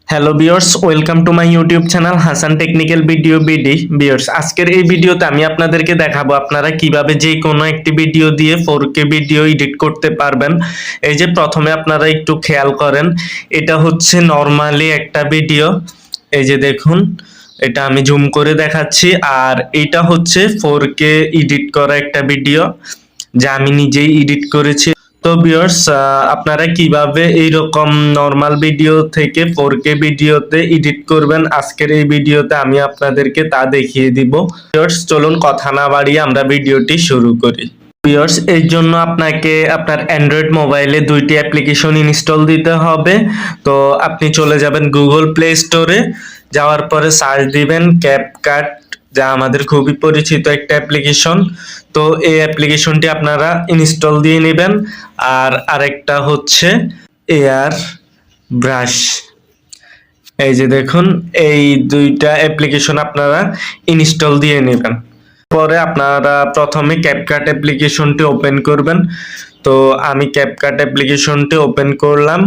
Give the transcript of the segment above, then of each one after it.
Hello viewers, welcome to my YouTube channel Hasan technical video BD. Viewers, আজকের এই ভিডিওতে আমি আপনাদেরকে দেখাবো আপনারা কিভাবে যে কোনো একটি ভিডিও দিয়ে 4K ভিডিও এডিট করতে পারবেন। এই যে প্রথমে আপনারা একটু খেয়াল করেন, এটা হচ্ছে নরমালি একটা ভিডিও। এই যে দেখুন, এটা আমি জুম করে দেখাচ্ছি। আর এটা হচ্ছে 4K এডিট করা একটা ভিডিও, যা আমি নিজেই এডিট করেছি। তো ভিউয়ার্স, আপনারা কিভাবে এইরকম নরমাল ভিডিও থেকে 4K ভিডিওতে এডিট করবেন আজকের এই ভিডিওতে আমি আপনাদেরকে তা দেখিয়ে দিব। ভিউয়ার্স, চলুন কথা না বাড়িয়ে আমরা ভিডিওটি শুরু করি। ভিউয়ার্স, এর জন্য আপনাকে আপনার অ্যান্ড্রয়েড মোবাইলে দুইটি অ্যাপ্লিকেশন ইনস্টল দিতে হবে। তো আপনি চলে যাবেন গুগল প্লে স্টোরে, যাওয়ার পরে সার্চ দিবেন ক্যাপকাট, যা আমাদের খুবই পরিচিত একটা অ্যাপ্লিকেশন। তো এই অ্যাপ্লিকেশনটি আপনারা ইনস্টল দিয়ে নেবেন। আর আরেকটা হচ্ছে এয়ার ব্রাশ। এই যে দেখুন, এই দুইটা অ্যাপ্লিকেশন আপনারা ইনস্টল দিয়ে নেবেন। পরে আপনারা প্রথমে ক্যাপকাট অ্যাপ্লিকেশনটি ওপেন করবেন। তো আমি ক্যাপকাট অ্যাপ্লিকেশনটি ওপেন করলাম।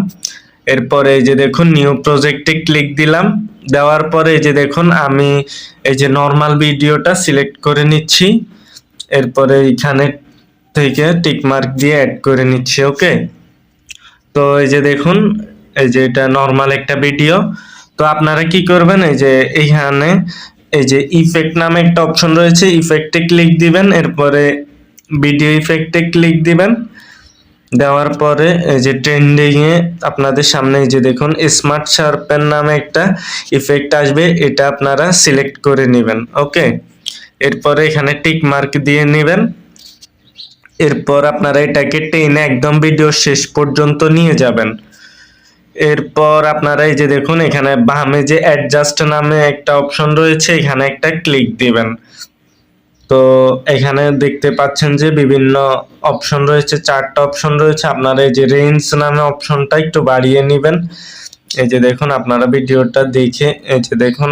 এরপরে এই যে দেখুন, নিউ প্রজেক্টে ক্লিক দিলাম। দেওয়ার পরে এই যে দেখুন, আমি এই যে নর্মাল ভিডিওটা সিলেক্ট করে নিচ্ছি। এরপরে এখানে থেকে টিক মার্ক দিয়ে অ্যাড করে নিচ্ছি। ওকে, তো এই যে দেখুন, এই যে এটা নর্মাল একটা ভিডিও। তো আপনারা কি করবেন, এই যে এইখানে এই যে ইফেক্ট নামে একটা অপশন রয়েছে, ইফেক্টে ক্লিক দিবেন। এরপরে ভিডিও ইফেক্টে ক্লিক দিবেন। দেওয়ার পরে এই যে ট্রেন্ডিং এ আপনাদের সামনে এই যে দেখুন স্মার্ট শার্পেন নামে একটা ইফেক্ট আসবে, এটা আপনারা সিলেক্ট করে নেবেন। ওকে, এরপরে এখানে টিক মার্ক দিয়ে নেবেন। এরপর আপনারা এটাকে টেনে একদম ভিডিও শেষ পর্যন্ত নিয়ে যাবেন। এরপর আপনারা এই যে দেখুন, এখানে বামে যে অ্যাডজাস্ট নামে একটা অপশন রয়েছে, এখানে একটা ক্লিক দিবেন। তো এখানে দেখতে পাচ্ছেন যে বিভিন্ন অপশন রয়েছে, 4টা অপশন রয়েছে। আপনারা এই যে রেঞ্জ নামে অপশনটা একটু বাড়িয়ে নেবেন। এই যে দেখুন, আপনারা ভিডিওটা দেখে এই যে দেখুন,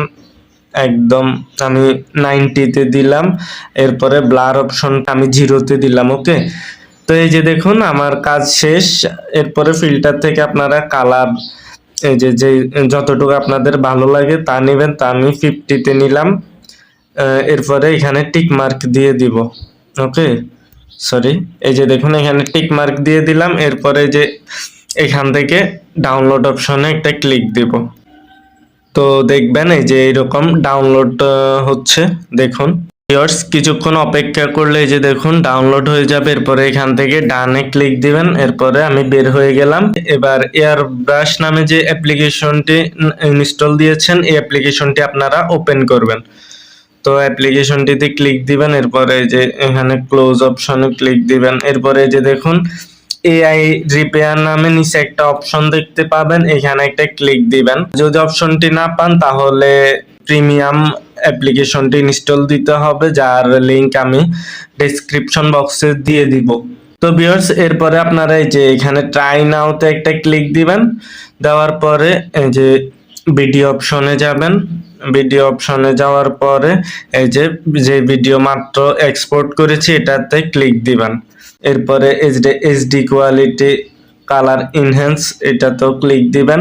একদম আমি 90-তে দিলাম। এরপরে ব্লার অপশনটা আমি 0-তে দিলাম। ওকে, তো এই যে দেখুন আমার কাজ শেষ। এরপরে ফিল্টার থেকে আপনারা কালার এই যে যতটুকু আপনাদের ভালো লাগে তা নেবেন। তা আমি 50-তে নিলাম। এরপরে এখানে টিক মার্ক দিয়ে দিব। ওকে, সরি, এই যে দেখুন এখানে টিক মার্ক দিয়ে দিলাম। এরপরে যে এখান থেকে ডাউনলোড অপশনে একটা ক্লিক দিব। তো দেখবেন এই যে এরকম ডাউনলোড হচ্ছে। দেখুন ভিউয়ার্স, কিছুক্ষণ অপেক্ষা করলে এই যে দেখুন ডাউনলোড হয়ে যাবে। এরপরে এখান থেকে ডানে ক্লিক দিবেন। এরপরে আমি বের হয়ে গেলাম। এবার এয়ার ব্রাশ নামে যে অ্যাপ্লিকেশনটি ইনস্টল দিয়েছেন, এই অ্যাপ্লিকেশনটি আপনারা ওপেন করবেন। তো অ্যাপ্লিকেশনটিতে ক্লিক দিবেন। এরপরে যে এখানে ক্লোজ অপশনে ক্লিক দিবেন। এরপরে যে দেখুন এআই রিপেয়ার নামে নিচে একটা অপশন দেখতে পাবেন, এখানে একটা ক্লিক দিবেন। যদি অপশনটি না পান তাহলে প্রিমিয়াম অ্যাপ্লিকেশনটি ইনস্টল দিতে হবে, যার লিংক আমি ডেসক্রিপশন বক্সে দিয়ে দিব। তো ভিউয়ার্স, এরপরে আপনারা এই যে এখানে ট্রাই নাওতে একটা ক্লিক দিবেন। দেওয়ার পরে এই যে ভিডিও অপশনে যাবেন। ভিডিও অপশনে যাওয়ার পরে এই যে ভিডিও মাত্র এক্সপোর্ট করেছি এটাতে ক্লিক দিবেন। এরপরে এইচডি কোয়ালিটি কালার ইনহ্যান্স এটাতেও ক্লিক দিবেন।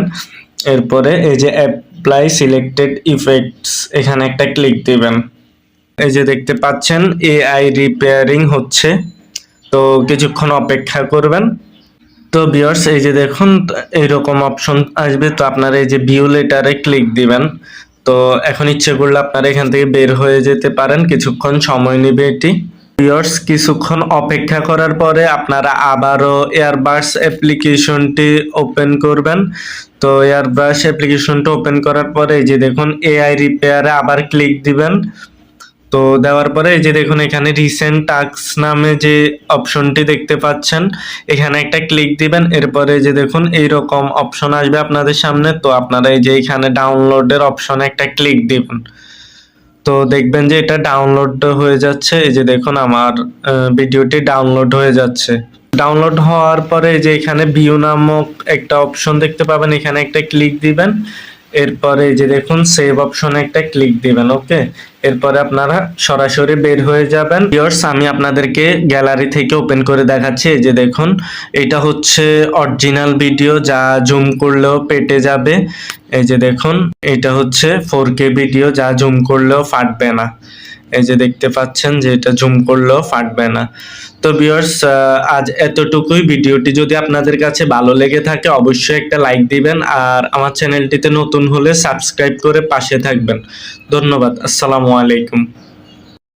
এরপরে এই যে অ্যাপ্লাই সিলেক্টেড ইফেক্টস এখানে একটা ক্লিক দিবেন। এই যে দেখতে পাচ্ছেন এআই রিপেয়ারিং হচ্ছে। তো কিছুক্ষণ অপেক্ষা করবেন। তো ভিউয়ার্স, এই যে দেখুন এইরকম অপশন আসবে। তো আপনারা এই যে ভিউ লেটারে ক্লিক দিবেন। তো এখন ইচ্ছে করলে আপনারা এখান থেকে বের হয়ে যেতে পারেন, কিছুক্ষণ সময় নেবে এটি। ভিউয়ার্স, কিছুক্ষণ অপেক্ষা করার পরে আপনারা আবারও এয়ারব্রাশ অ্যাপ্লিকেশনটি ওপেন করবেন। তো এয়ারব্রাশ অ্যাপ্লিকেশনটা ওপেন করার পরে এই যে দেখুন এআই রিপেয়ারে আবার ক্লিক দিবেন। তো দেওয়ার পরে এই যে দেখুন এখানে রিসেন্ট টাস্ক নামে যে অপশনটি দেখতে পাচ্ছেন, এখানে একটা ক্লিক দিবেন। এরপরে যে দেখুন এইরকম অপশন আসবে আপনাদের সামনে। তো আপনারা এই যে এখানে ডাউনলোডের অপশনে একটা ক্লিক দিবেন। তো দেখবেন যে এটা ডাউনলোড হয়ে যাচ্ছে। এই যে দেখুন আমার ভিডিওটি ডাউনলোড হয়ে যাচ্ছে। ডাউনলোড হওয়ার পরে যে এখানে ভিউ নামক একটা অপশন দেখতে পাবেন, এখানে একটা ক্লিক দিবেন। এরপরে যে দেখুন সেভ অপশনে একটা ক্লিক দিবেন। ওকে, এরপরে আপনারা সরাসরি বের হয়ে যাবেন। ভিউয়ার্স, আমি আপনাদেরকে গ্যালারি থেকে ওপেন করে দেখাচ্ছি। এই যে দেখুন এটা হচ্ছে অরিজিনাল ভিডিও, যা জুম করলেও পেটে যাবে। এই যে দেখুন, এটা হচ্ছে 4K ভিডিও, যা জুম করলেও ফাটবে না। এই যে দেখতে পাচ্ছেন যে এটা জুম করলেও ফাটবে না। তো ভিউয়ার্স, আজ এতটুকুই। ভিডিওটি যদি আপনাদের কাছে ভালো লেগে থাকে অবশ্যই একটা লাইক দিবেন, আর আমার চ্যানেলটিতে নতুন হলে সাবস্ক্রাইব করে পাশে থাকবেন। ধন্যবাদ। আসসালামু আলাইকুম।